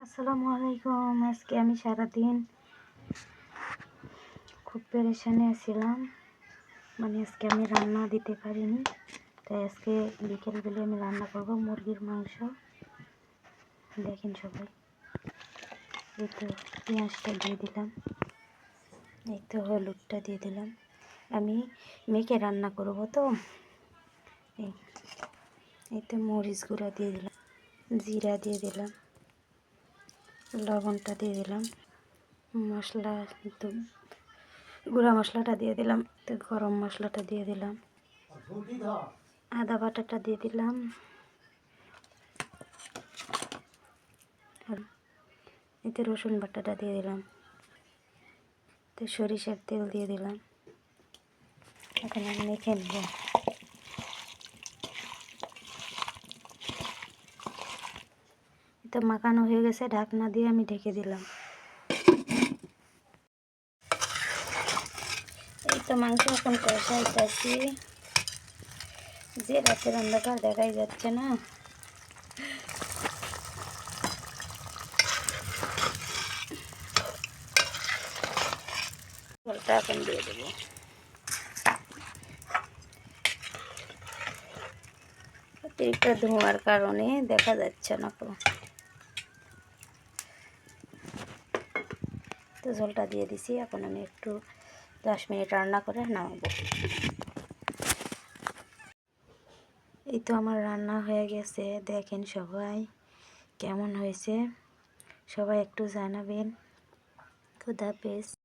আসসালামু আলাইকুম। আজকে আমি সারাদিন খুব পেরেশানে ছিলাম, আজকে আমি রান্না দিতে পারিনি। তাই আজকে বিকেলবেলা আমি রান্না করব মুরগির মাংস। দেখেন সবাই, এই তো পেঁয়াজটা দিয়ে দিলাম, এই তো হলুদটা দিয়ে দিলাম। আমি মেখে রান্না করব তো এই তো মরিচ গুঁড়া দিয়ে দিলাম, জিরা দিয়ে দিলাম, লবণটা দিয়ে দিলাম, মশলা তো গুঁড়া মশলাটা দিয়ে দিলাম, তো গরম মশলাটা দিয়ে দিলাম, আদা বাটাটা দিয়ে দিলাম, এতে রসুন বাটাটা দিয়ে দিলাম, তো সরিষার তেল দিয়ে দিলাম। এখন আমি মেখে নেব। তো মাখানো হয়ে গেছে, ঢাকনা দিয়ে আমি ঢেকে দিলাম। এই তো মাংস এখন কষাইতেছি, যে রাতের অন্ধকার দেখাই যাচ্ছে না। জলটা এখন দিয়ে দেবো। অতিরিক্ত ধোঁয়ার কারণে দেখা যাচ্ছে না পুরো। তো ঝোলটা দিয়ে দিছি, এখন আমি একটু 10 মিনিট রান্না করে নামাবো। এই তো আমার রান্না হয়ে গেছে, দেখেন সবাই কেমন হয়েছে, সবাই একটু জানাবেন। খুদা হাফেজ।